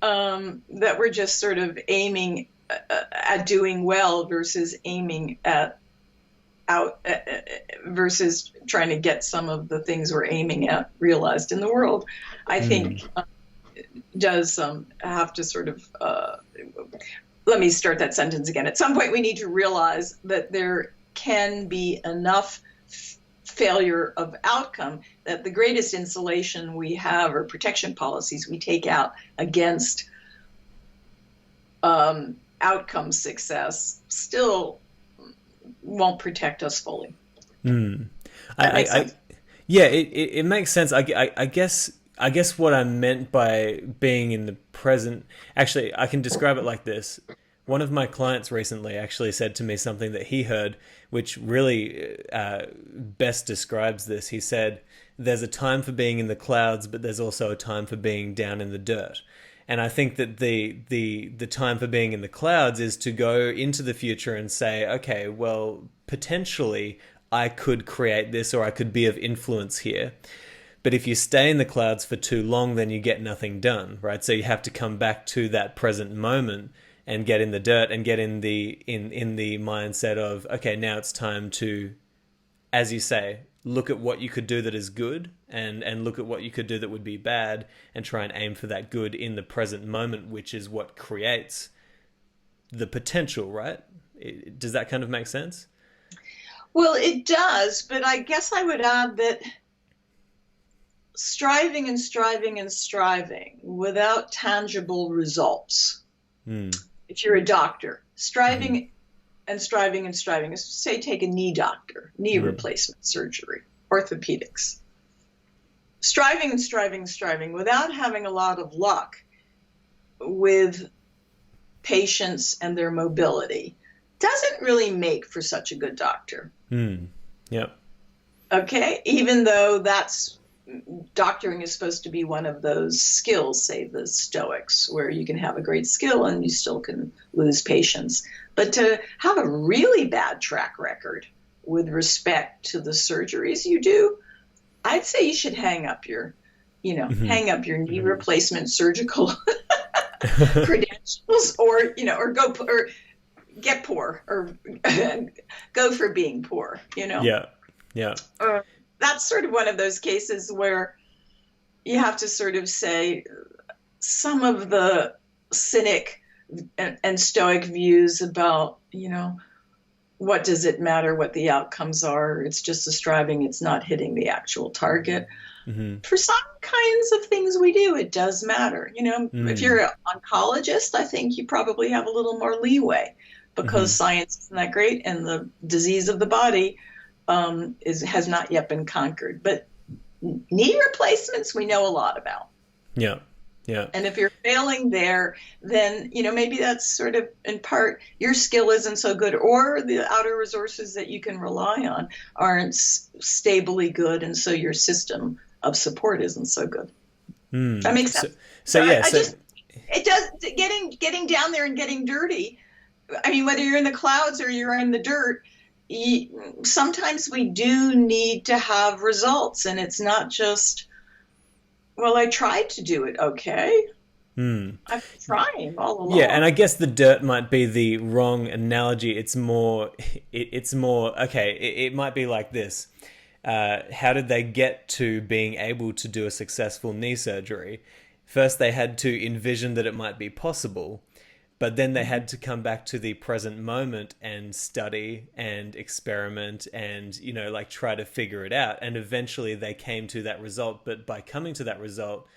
that we're just sort of aiming at doing well versus aiming at versus trying to get some of the things we're aiming at realized in the world, I think does have to sort of, let me start that sentence again. At some point we need to realize that there can be enough failure of outcome that the greatest insulation we have or protection policies we take out against outcome success still won't protect us fully. It makes sense. I guess what I meant by being in the present, actually, I can describe it like this. One of my clients recently actually said to me something that he heard, which really best describes this. He said, there's a time for being in the clouds, but there's also a time for being down in the dirt. And I think that the time for being in the clouds is to go into the future and say, okay, well, potentially I could create this or I could be of influence here. But if you stay in the clouds for too long, then you get nothing done, right? So you have to come back to that present moment and get in the dirt and get in the mindset of, okay, now it's time to, as you say, look at what you could do that is good and look at what you could do that would be bad and try and aim for that good in the present moment, which is what creates the potential, right? Does that kind of make sense? Well, it does, but I guess I would add that striving and striving and striving without tangible results. If you're a doctor, striving and striving and striving, say take a knee doctor, knee replacement surgery, orthopedics. Striving and striving and striving without having a lot of luck with patients and their mobility doesn't really make for such a good doctor. Yep. Okay, even though doctoring is supposed to be one of those skills, say the Stoics, where you can have a great skill and you still can lose patients. But to have a really bad track record with respect to the surgeries you do, I'd say you should hang up your knee replacement surgical credentials, or get poor, or go for being poor. Yeah. That's sort of one of those cases where you have to sort of say some of the cynic and Stoic views about, what does it matter what the outcomes are? It's just a striving. It's not hitting the actual target. For some kinds of things we do, it does matter. If you're an oncologist, I think you probably have a little more leeway. because science isn't that great and the disease of the body has not yet been conquered. But knee replacements we know a lot about. Yeah. Yeah. And if you're failing there, then, maybe that's sort of in part your skill isn't so good, or the outer resources that you can rely on aren't stably good. And so your system of support isn't so good. That makes sense. It does. Getting down there and getting dirty. I mean, whether you're in the clouds or you're in the dirt, sometimes we do need to have results, and it's not just, well, I tried to do it. Okay. I've been trying all along. Yeah, and I guess the dirt might be the wrong analogy. It's more, okay, it might be like this. How did they get to being able to do a successful knee surgery? First, they had to envision that it might be possible, but then they had to come back to the present moment and study and experiment and, try to figure it out. And eventually they came to that result. But by coming to that result,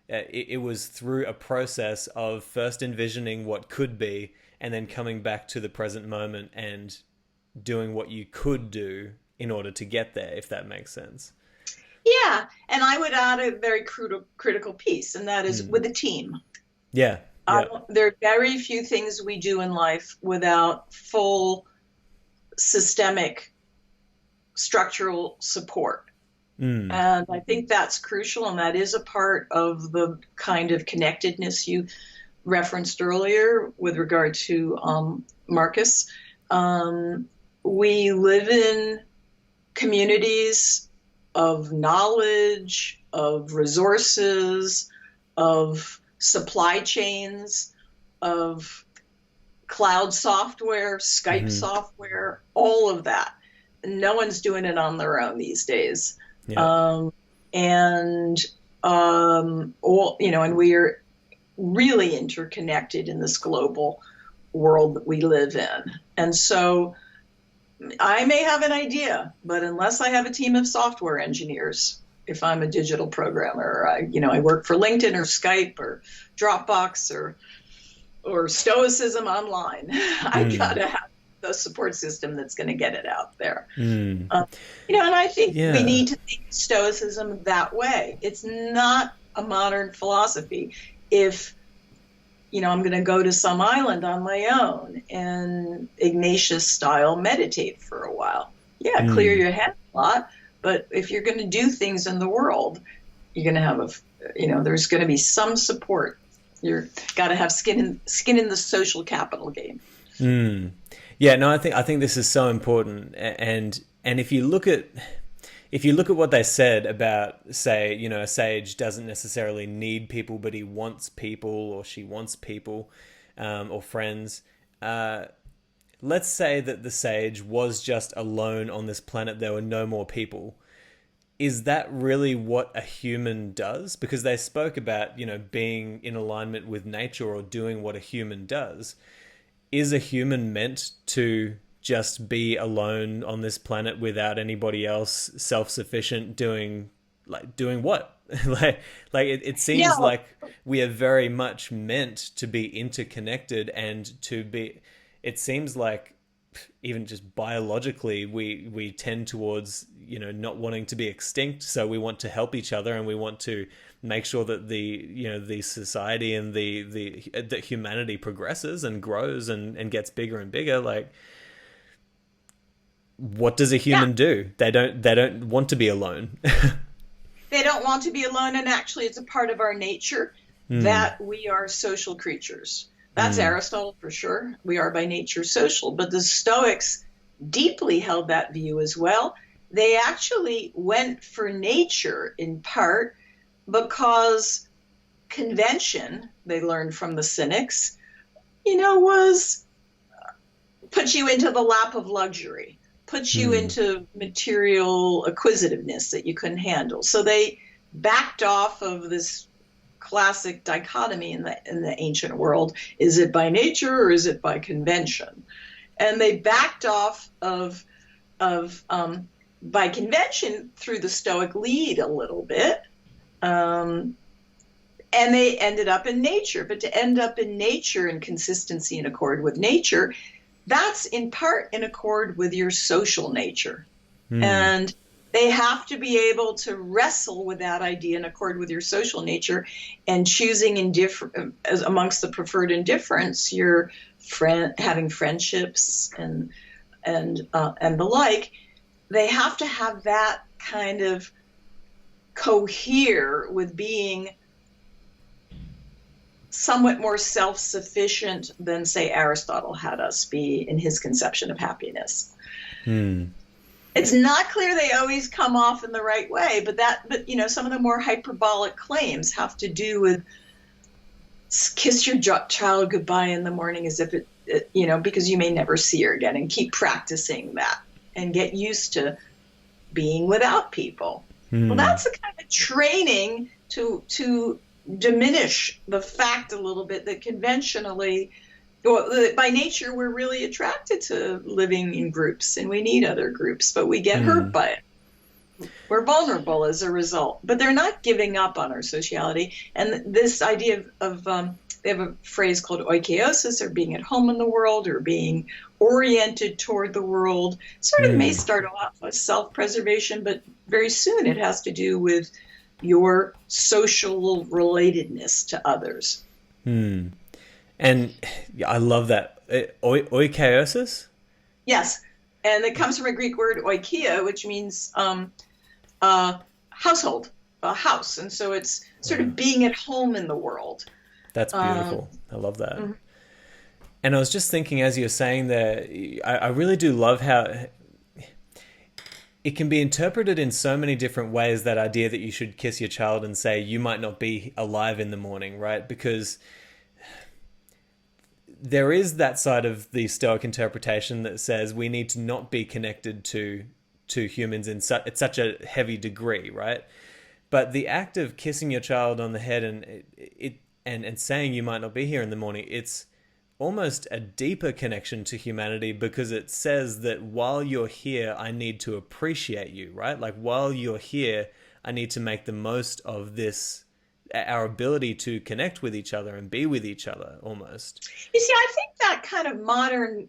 it was through a process of first envisioning what could be and then coming back to the present moment and doing what you could do in order to get there, if that makes sense. Yeah, and I would add a very critical piece, and that is with a team. Yeah. There are very few things we do in life without full systemic structural support. And I think that's crucial, and that is a part of the kind of connectedness you referenced earlier with regard to Marcus. We live in communities of knowledge, of resources, of supply chains, of cloud software, Skype software, all of that. No one's doing it on their own these days. Yeah. And we are really interconnected in this global world that we live in. And so I may have an idea, but unless I have a team of software engineers, if I'm a digital programmer, I work for LinkedIn or Skype or Dropbox or Stoicism Online, I gotta have the support system that's going to get it out there. And I think we need to think Stoicism that way. It's not a modern philosophy. If I'm going to go to some island on my own and Ignatius style meditate for a while. Yeah, clear your head a lot. But if you're going to do things in the world, you're going to have there's going to be some support. You're got to have skin in the social capital game. Yeah, no, I think this is so important. And if you look at what they said about, say, a sage doesn't necessarily need people, but he wants people, or she wants people, or friends. Let's say that the sage was just alone on this planet. There were no more people. Is that really what a human does? Because they spoke about, being in alignment with nature or doing what a human does. Is a human meant to just be alone on this planet without anybody else, self-sufficient, doing what? It seems like we are very much meant to be interconnected and to be, it seems like even just biologically, we tend towards, not wanting to be extinct. So we want to help each other, and we want to make sure that the society and that humanity progresses and grows and gets bigger and bigger. Like, what does a human do? They don't want to be alone. They don't want to be alone, and actually it's a part of our nature that we are social creatures. That's Aristotle for sure. We are by nature social, but the Stoics deeply held that view as well. They actually went for nature in part because convention, they learned from the Cynics, was put you into the lap of luxury, put you into material acquisitiveness that you couldn't handle. So they backed off of this classic dichotomy in the ancient world. Is it by nature or is it by convention? And they backed off of by convention through the Stoic lead a little bit. And they ended up in nature. But to end up in nature, in consistency and accord with nature, that's in part in accord with your social nature. And they have to be able to wrestle with that idea in accord with your social nature, and choosing as amongst the preferred indifference, your having friendships and the like. They have to have that kind of cohere with being somewhat more self-sufficient than, say, Aristotle had us be in his conception of happiness. It's not clear they always come off in the right way, but some of the more hyperbolic claims have to do with kiss your child goodbye in the morning as if because you may never see her again, and keep practicing that and get used to being without people. Well, that's a kind of training to diminish the fact a little bit that conventionally, by nature, we're really attracted to living in groups, and we need other groups, but we get hurt by it. We're vulnerable as a result, but they're not giving up on our sociality. And this idea of they have a phrase called oikeiosis, or being at home in the world, or being oriented toward the world, sort of may start off with self-preservation, but very soon it has to do with your social relatedness to others. And I love that. Oikeiosis? Yes. And it comes from a Greek word oikeia, which means household, a house. And so it's sort of being at home in the world. That's beautiful. I love that. And I was just thinking, as you're saying there, I really do love how it can be interpreted in so many different ways, that idea that you should kiss your child and say, you might not be alive in the morning, right? Because there is that side of the Stoic interpretation that says we need to not be connected to humans in such a heavy degree, right? But the act of kissing your child on the head and saying you might not be here in the morning, it's almost a deeper connection to humanity, because it says that while you're here, I need to appreciate you, right? Like, while you're here, I need to make the most of this, our ability to connect with each other and be with each other, almost. You see, I think that kind of modern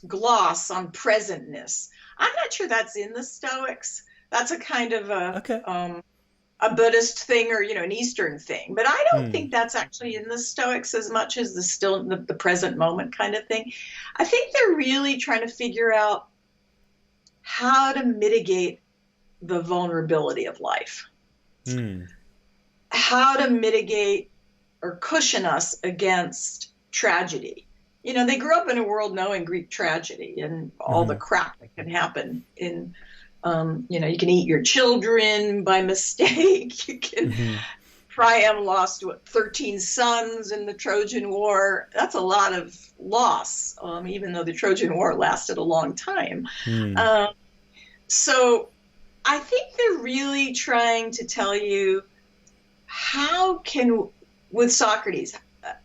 gloss on presentness, I'm not sure that's in the Stoics. That's a kind of a Buddhist thing, or an Eastern thing, but I don't think that's actually in the Stoics as much as the present moment kind of thing. I think they're really trying to figure out how to mitigate the vulnerability of life, how to mitigate or cushion us against tragedy. They grew up in a world knowing Greek tragedy and all the crap that can happen in. You can eat your children by mistake. You can. Priam lost 13 sons in the Trojan War. That's a lot of loss, even though the Trojan War lasted a long time. So I think they're really trying to tell you with Socrates,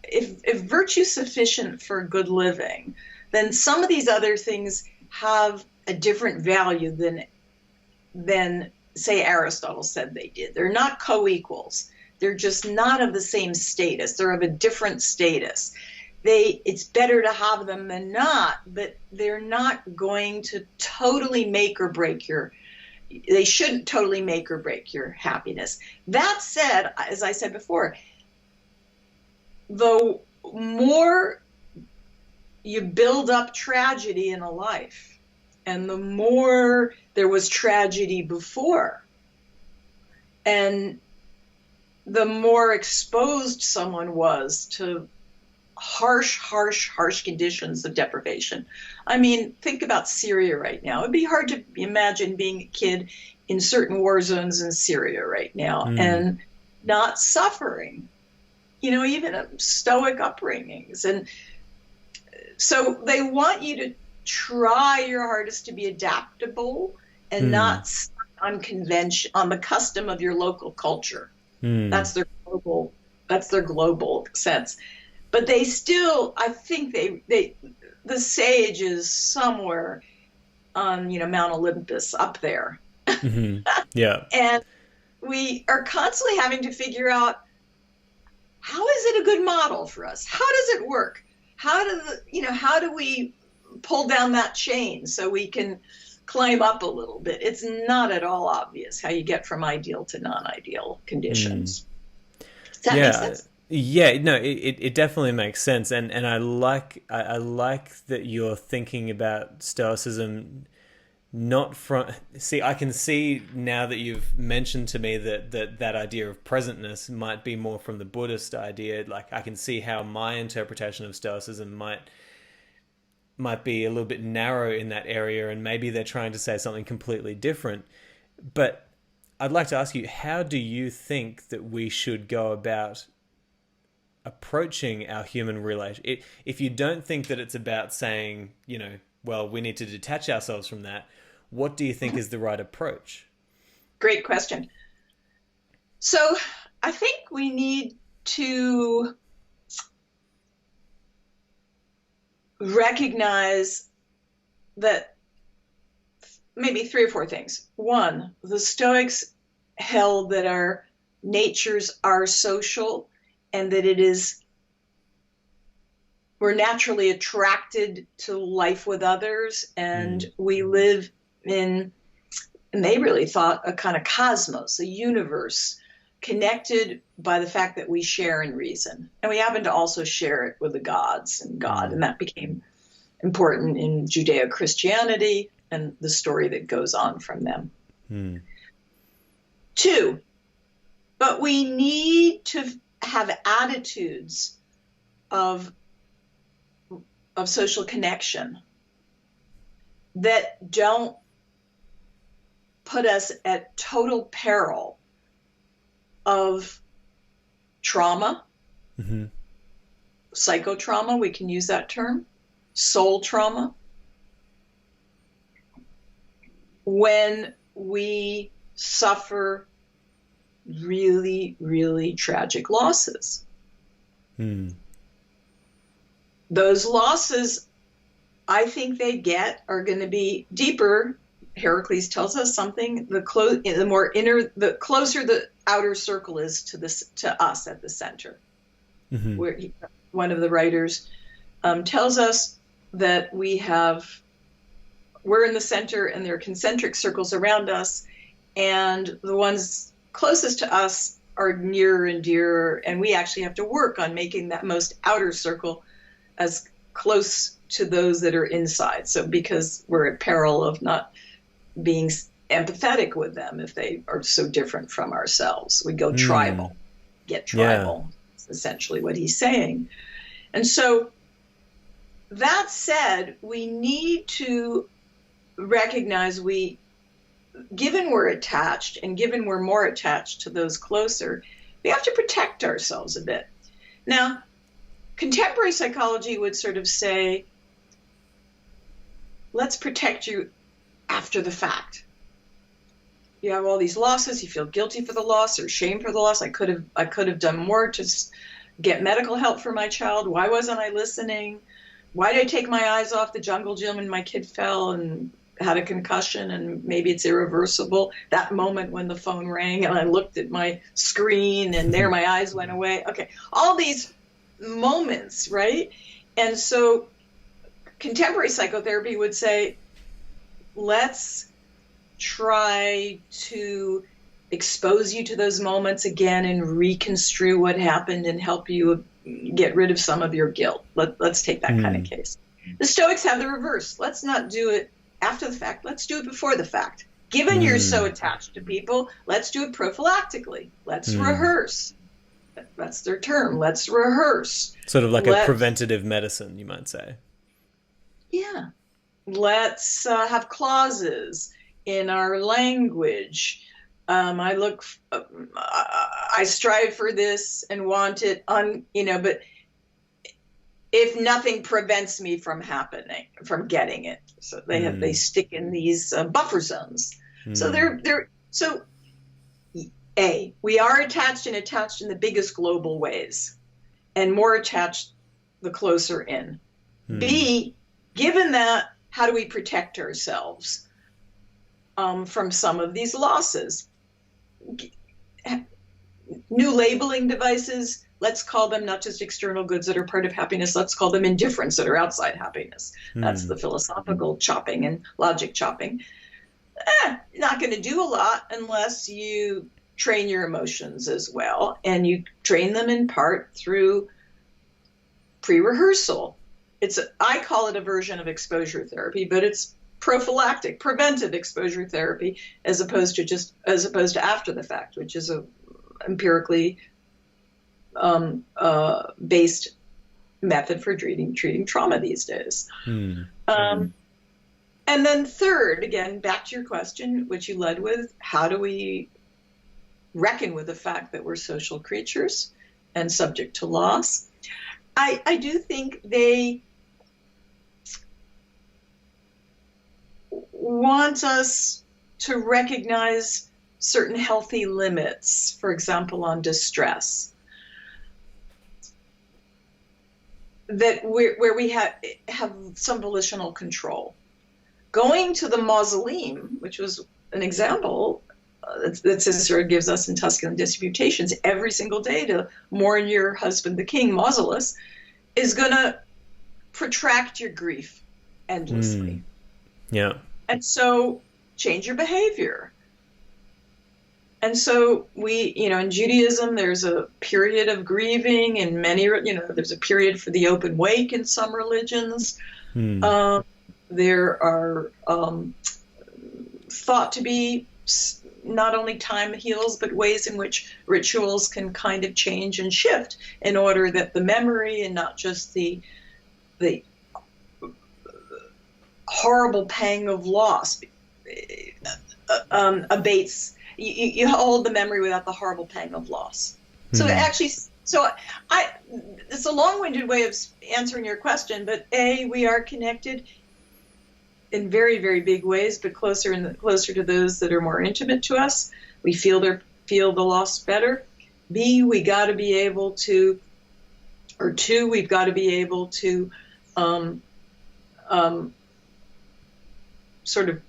if virtue's sufficient for good living, then some of these other things have a different value than say Aristotle said they did. They're not co-equals. They're just not of the same status. They're of a different status. It's better to have them than not, but they're not going to totally make or break they shouldn't totally make or break your happiness. That said, as I said before, the more you build up tragedy in a life, and the more there was tragedy before, and the more exposed someone was to harsh conditions of deprivation. I mean, think about Syria right now. It'd be hard to imagine being a kid in certain war zones in Syria right now and not suffering, even Stoic upbringings. And so they want you to try your hardest to be adaptable and not stuck on convention, on the custom of your local culture. That's their global sense. But they still, I think the sage is somewhere on, Mount Olympus up there. Yeah. And we are constantly having to figure out, how is it a good model for us? How does it work? How do we pull down that chain so we can climb up a little bit. It's not at all obvious how you get from ideal to non-ideal conditions. Does that make sense? Yeah, no, it definitely makes sense, and I like that you're thinking about Stoicism not from. See, I can see now that you've mentioned to me that idea of presentness might be more from the Buddhist idea. Like, I can see how my interpretation of Stoicism might be a little bit narrow in that area, and maybe they're trying to say something completely different. But I'd like to ask you, how do you think that we should go about approaching our human relation? If you don't think that it's about saying, well, we need to detach ourselves from that, what do you think is the right approach? Great question. So I think we need to recognize that maybe 3 or 4 things. One, the Stoics held that our natures are social, and that we're naturally attracted to life with others, and we live in, and they really thought, a kind of cosmos, a universe connected by the fact that we share in reason. And we happen to also share it with the gods and God, and that became important in Judeo-Christianity and the story that goes on from them. 2, but we need to have attitudes of social connection that don't put us at total peril of trauma, psychotrauma, we can use that term, soul trauma, when we suffer really, really tragic losses. Those losses, I think are going to be deeper. Heracles tells us something. The closer the outer circle is to us at the center. Where one of the writers tells us that we're in the center, and there are concentric circles around us, and the ones closest to us are nearer and dearer, and we actually have to work on making that most outer circle as close to those that are inside. So because we're at peril of not being empathetic with them if they are so different from ourselves. We go tribal, get tribal. Yeah. That's essentially what he's saying. And so that said, we need to recognize given we're attached, and given we're more attached to those closer, we have to protect ourselves a bit. Now, contemporary psychology would sort of say, let's protect you after the fact. You have all these losses, you feel guilty for the loss or shame for the loss. I could have done more to get medical help for my child. Why wasn't I listening? Why did I take my eyes off the jungle gym and my kid fell and had a concussion, and maybe it's irreversible? That moment when the phone rang and I looked at my screen and there my eyes went away. Okay, all these moments, right? And so contemporary psychotherapy would say, let's try to expose you to those moments again and reconstrue what happened and help you get rid of some of your guilt. Let's take that kind of case. The Stoics have the reverse. Let's not do it after the fact. Let's do it before the fact. Given you're so attached to people, let's do it prophylactically. Let's rehearse. That's their term. Let's rehearse. Sort of like a preventative medicine, you might say. Yeah. Let's have clauses in our language. I strive for this and want it but if nothing prevents me from getting it. So they stick in these buffer zones. So we are attached in the biggest global ways, and more attached the closer in. B, given that, how do we protect ourselves from some of these losses? new labeling devices. Let's call them not just external goods that are part of happiness. Let's call them indifferents that are outside happiness. That's the philosophical chopping and logic chopping. Not going to do a lot unless you train your emotions as well. And you train them in part through pre-rehearsal. I call it a version of exposure therapy, but it's prophylactic, preventive exposure therapy, as opposed to after the fact, which is a empirically based method for treating trauma these days. And then third, again, back to your question, which you led with, how do we reckon with the fact that we're social creatures and subject to loss? I do think they want us to recognize certain healthy limits, for example, on distress, that where we have some volitional control. Going to the mausoleum, which was an example that Cicero gives us in Tusculan Disputations, every single day to mourn your husband, the king, Mausolus, is going to protract your grief endlessly. Yeah. And so change your behavior. And so in Judaism, there's a period of grieving, and there's a period for the open wake in some religions. There are thought to be not only time heals, but ways in which rituals can kind of change and shift in order that the memory and not just the horrible pang of loss abates. You hold the memory without the horrible pang of loss. So it's a long-winded way of answering your question, but we are connected in very, very big ways, but closer to those that are more intimate to us. We feel the loss better. B, we've got to be able to sort of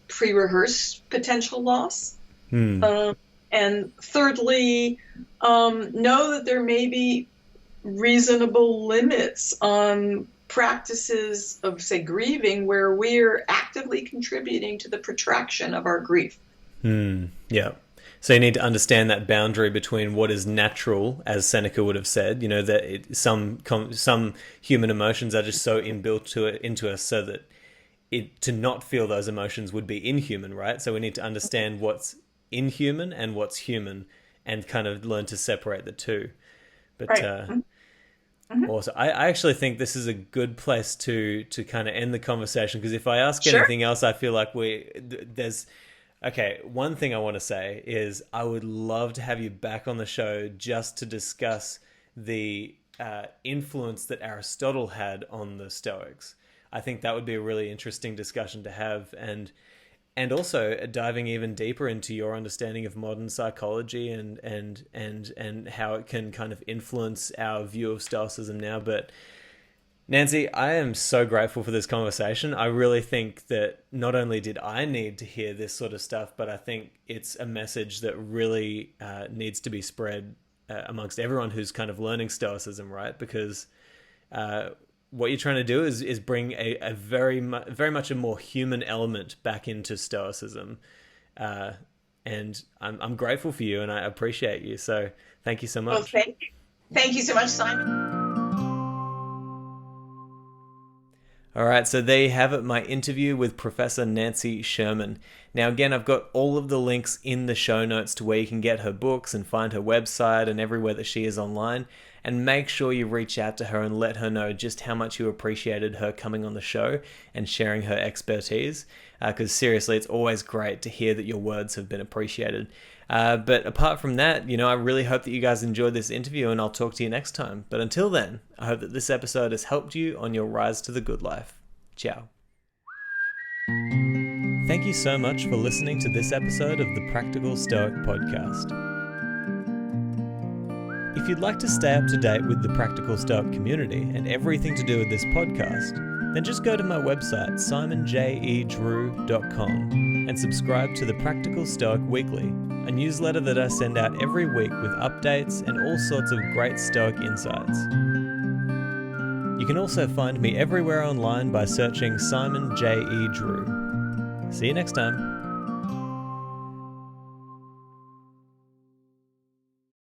pre-rehearse potential loss. And thirdly, know that there may be reasonable limits on practices of, say, grieving, where we're actively contributing to the protraction of our grief. Yeah. So you need to understand that boundary between what is natural, as Seneca would have said, that some human emotions are just so inbuilt into us so that to not feel those emotions would be inhuman, right? So we need to understand what's inhuman and what's human and kind of learn to separate the two. But right. Also, I actually think this is a good place to kind of end the conversation, because if I ask anything else, I feel like one thing I want to say is I would love to have you back on the show just to discuss the influence that Aristotle had on the Stoics. I think that would be a really interesting discussion to have, and also diving even deeper into your understanding of modern psychology and how it can kind of influence our view of Stoicism now. But Nancy, I am so grateful for this conversation. I really think that not only did I need to hear this sort of stuff, but I think it's a message that really needs to be spread amongst everyone who's kind of learning Stoicism, right? Because what you're trying to do is bring a very much a more human element back into Stoicism. And I'm grateful for you, and I appreciate you. So thank you so much. Well, thank you. Thank you so much, Simon. All right, so there you have it, my interview with Professor Nancy Sherman. Now, again, I've got all of the links in the show notes to where you can get her books and find her website and everywhere that she is online. And make sure you reach out to her and let her know just how much you appreciated her coming on the show and sharing her expertise. Because seriously, it's always great to hear that your words have been appreciated. But apart from that, I really hope that you guys enjoyed this interview, and I'll talk to you next time. But until then, I hope that this episode has helped you on your rise to the good life. Ciao. Thank you so much for listening to this episode of the Practical Stoic Podcast. If you'd like to stay up to date with the Practical Stoic community and everything to do with this podcast, then just go to my website, simonjedrew.com, and subscribe to the Practical Stoic Weekly, a newsletter that I send out every week with updates and all sorts of great Stoic insights. You can also find me everywhere online by searching Simon J. E. Drew. See you next time.